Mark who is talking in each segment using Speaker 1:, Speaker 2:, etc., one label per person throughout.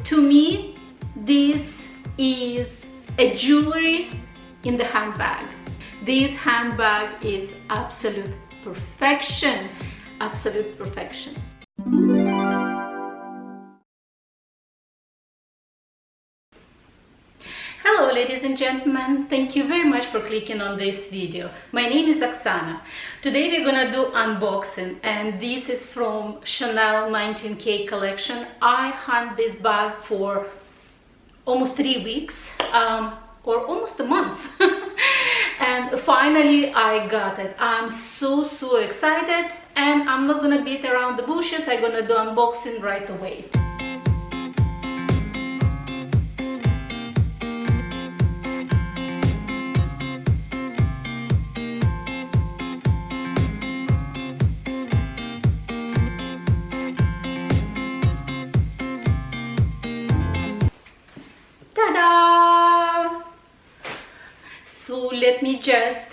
Speaker 1: To me, this is a jewelry in the handbag. This handbag is absolute perfection, absolute perfection. Hello ladies and gentlemen, thank you very much for clicking on this video. My name is Oksana. Today we're gonna do unboxing, and this is from Chanel 19K collection. I hunt this bag for almost 3 weeks, or almost a month. And finally I got it. I'm so excited, and I'm not gonna beat around the bushes. I'm gonna do unboxing right away. Ta-da! So let me just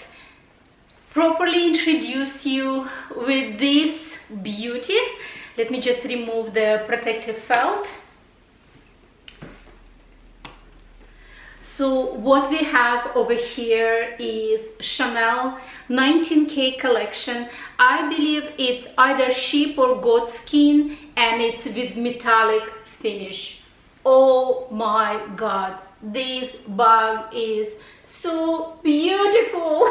Speaker 1: properly introduce you with this beauty. Let me just remove the protective felt. So what we have over here is Chanel 19K collection. I believe it's either sheep or goat skin, and it's with metallic finish. Oh my god, this bag is so beautiful.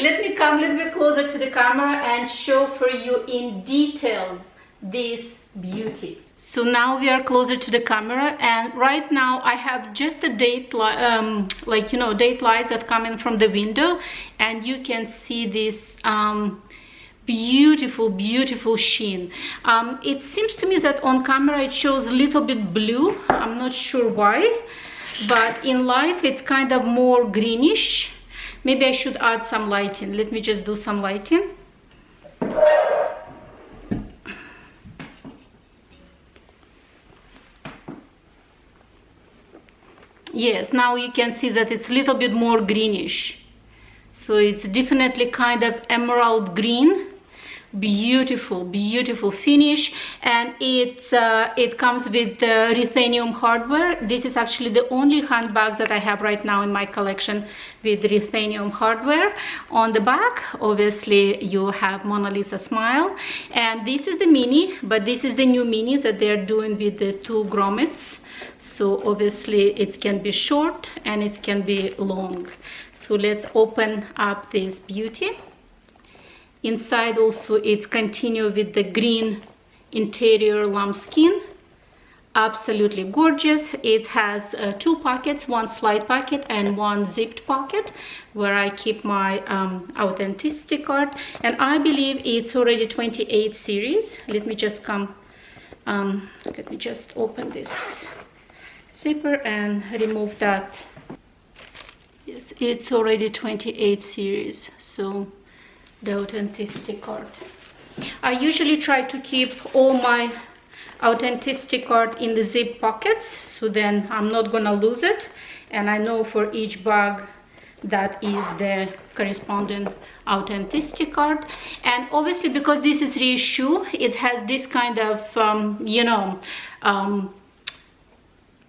Speaker 1: Let me come a little bit closer to the camera and show for you in detail this beauty. So now we are closer to the camera, and right now I have just the date date lights that come in from the window, and you can see this beautiful sheen. It seems to me that on camera it shows a little bit blue. I'm not sure why, but in life it's kind of more greenish. Maybe I should add some lighting. Let me just do some lighting. Yes, now you can see that it's a little bit more greenish. So it's definitely kind of emerald green. Beautiful finish, and it comes with ruthenium hardware. This is actually the only handbags that I have right now in my collection with ruthenium hardware. On the back, obviously, you have Mona Lisa smile, and this is the mini, but this is the new mini that they're doing with the 2 grommets. So obviously it can be short and it can be long. So let's open up this beauty. Inside also it's continue with the green interior lambskin. Absolutely gorgeous. It has 2 pockets, 1 slide pocket and 1 zipped pocket where I keep my authenticity card, and I believe it's already 28 series. Let me just open this zipper and remove that. Yes, it's already 28 series, so the authenticity card. I usually try to keep all my authenticity card in the zip pockets, so then I'm not gonna lose it, and I know for each bag that is the corresponding authenticity card. And obviously because this is Reissue, it has this kind of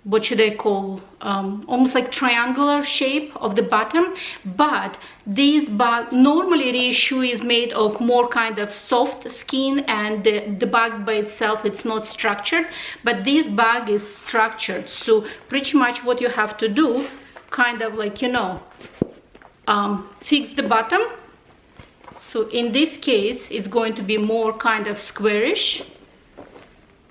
Speaker 1: what should I call, almost like triangular shape of the bottom. But this bag, normally Reissue is made of more kind of soft skin, and the bag by itself it's not structured, but this bag is structured. So pretty much what you have to do, kind of like fix the bottom. So in this case it's going to be more kind of squarish.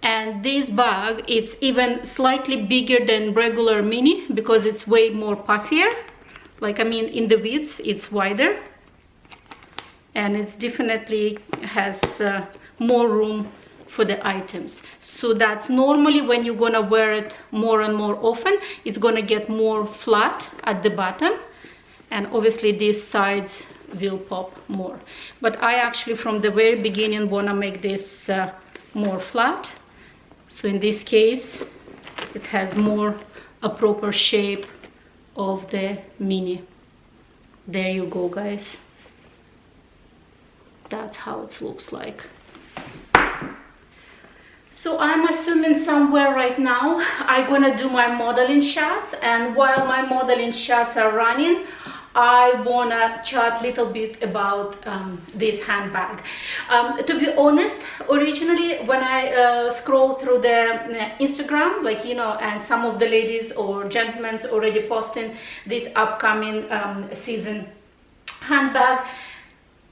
Speaker 1: And this bag, it's even slightly bigger than regular mini because it's way more puffier. Like, I mean, in the width, it's wider. And it's definitely has more room for the items. So that's normally when you're gonna wear it more and more often, it's gonna get more flat at the bottom. And obviously these sides will pop more. But I actually, from the very beginning, wanna make this more flat. So in this case, it has more a proper shape of the mini. There you go, guys. That's how it looks like. So I'm assuming somewhere right now I'm gonna do my modeling shots, and while my modeling shots are running, I wanna chat a little bit about this handbag. To be honest, originally when I scroll through the Instagram, like, you know, and some of the ladies or gentlemen already posting this upcoming season handbag,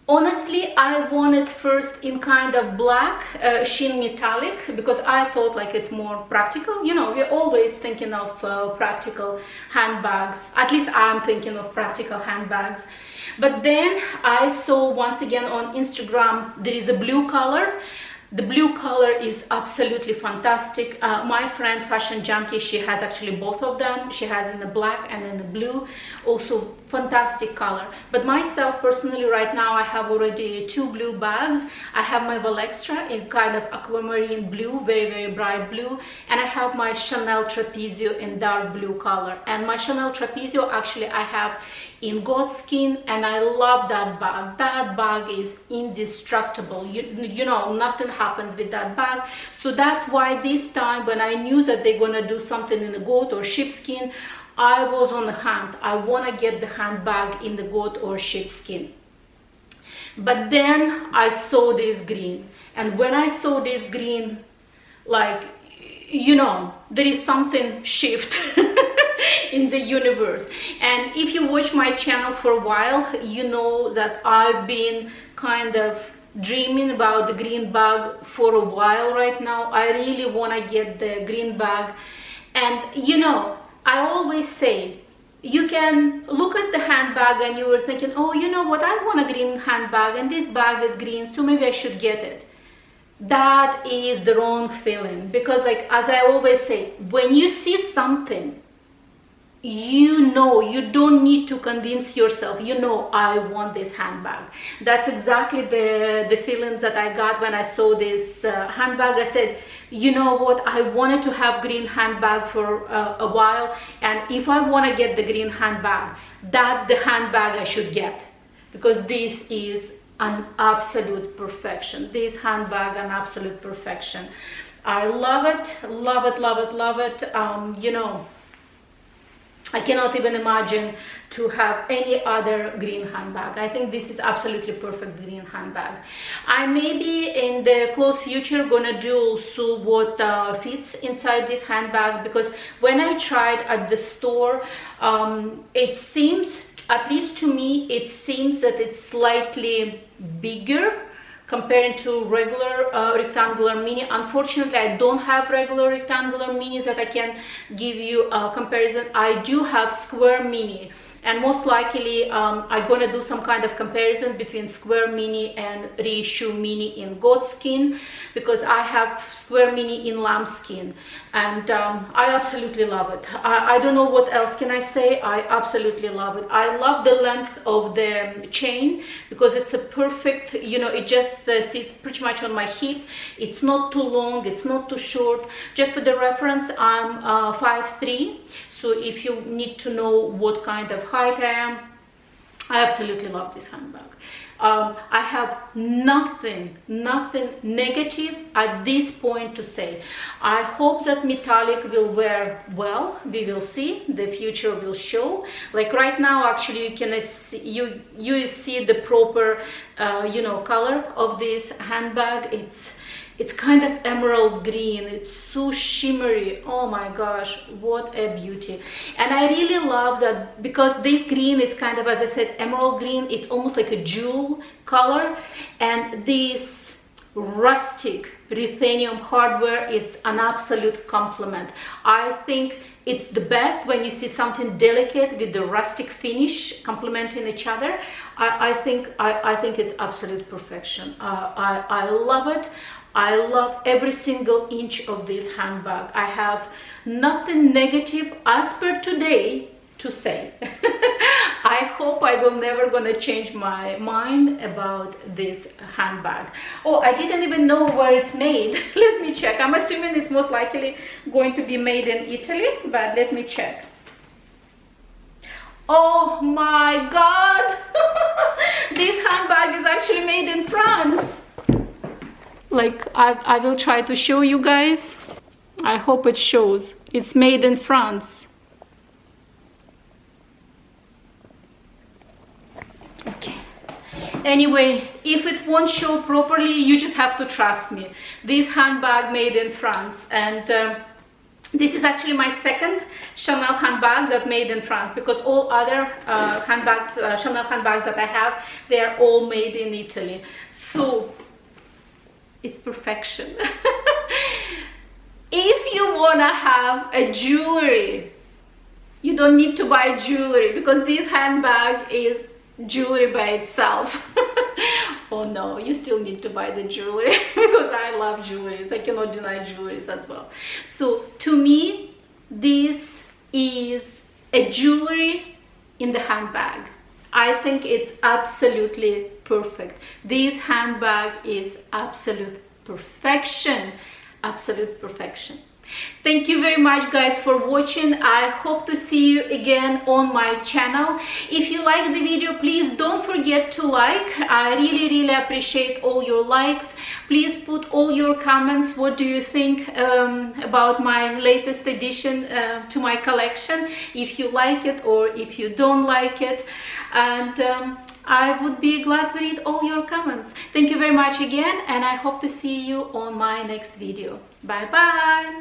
Speaker 1: honestly, I wanted first in kind of black sheen metallic, because I thought like it's more practical. You know, we're always thinking of practical handbags. At least I'm thinking of practical handbags. But then I saw once again on Instagram there is a blue color. The blue color is absolutely fantastic. My friend Fashion Junkie, she has actually both of them. She has in the black and in the blue, also fantastic color. But myself personally right now I have already 2 blue bags. I have my Valextra in kind of aquamarine blue, very bright blue, and I have my Chanel Trapezio in dark blue color. And my Chanel Trapezio actually I have in goat skin, and I love that bag. That bag is indestructible. You know, nothing happens with that bag. So that's why this time when I knew that they're gonna do something in the goat or sheepskin, I was on the hunt. I wanna get the handbag in the goat or sheepskin. But then I saw this green, and when I saw this green, like, you know, there is something shift in the universe. And if you watch my channel for a while, you know that I've been kind of dreaming about the green bag for a while right now. I really want to get the green bag. And you know, I always say, you can look at the handbag and you were thinking, oh, you know what, I want a green handbag and this bag is green, so maybe I should get it. That is the wrong feeling, because like, as I always say, when you see something, you know, you don't need to convince yourself, you know, I want this handbag. That's exactly the feelings that I got when I saw this handbag. I said, you know what, I wanted to have green handbag for a while, and if I want to get the green handbag, that's the handbag I should get, because this is an absolute perfection. This handbag, an absolute perfection. I love it, love it, love it, love it. You know, I cannot even imagine to have any other green handbag. I think this is absolutely perfect green handbag. I may be in the close future gonna do also what fits inside this handbag, because when I tried at the store, it seems, at least to me, it seems that it's slightly bigger compared to regular rectangular mini. Unfortunately, I don't have regular rectangular minis that I can give you a comparison. I do have square mini, and most likely I'm gonna do some kind of comparison between square mini and Reissue mini in goat skin, because I have square mini in lamb skin, and I absolutely love it. I don't know what else can I say. I absolutely love it. I love the length of the chain, because it's a perfect, you know, it just sits pretty much on my hip. It's not too long, it's not too short. Just for the reference, I'm 5'3", so if you need to know what kind of height I am, I absolutely love this handbag. I have nothing negative at this point to say. I hope that metallic will wear well. We will see. The future will show. Like right now, actually, you can see, you see the proper, you know, color of this handbag. It's kind of emerald green. It's so shimmery. Oh my gosh, what a beauty. And I really love that, because this green is kind of, as I said, emerald green. It's almost like a jewel color. And this rustic ruthenium hardware, it's an absolute compliment. I think it's the best when you see something delicate with the rustic finish complementing each other. I think it's absolute perfection. I love it. I love every single inch of this handbag. I have nothing negative as per today to say. I hope I will never gonna change my mind about this handbag. Oh, I didn't even know where it's made. Let me check. I'm assuming it's most likely going to be made in Italy, but let me check. Oh my God! This handbag is actually made in France. Like I will try to show you guys. I hope it shows. It's made in France. Okay. Anyway, if it won't show properly, you just have to trust me. This handbag made in France, and this is actually my second Chanel handbag that made in France, because all other handbags, Chanel handbags that I have, they are all made in Italy. So it's perfection. If you wanna have a jewelry, you don't need to buy jewelry, because this handbag is jewelry by itself. Oh no, you still need to buy the jewelry because I love jewelries. I cannot deny jewelries as well. So to me, this is a jewelry in the handbag. I think it's absolutely perfect. This handbag is absolute perfection. Absolute perfection. Thank you very much, guys, for watching. I hope to see you again on my channel. If you like the video, please don't forget to like. I really appreciate all your likes. Please put all your comments. What do you think about my latest addition to my collection, if you like it or if you don't like it, and I would be glad to read all your comments. Thank you very much again, and I hope to see you on my next video. Bye bye.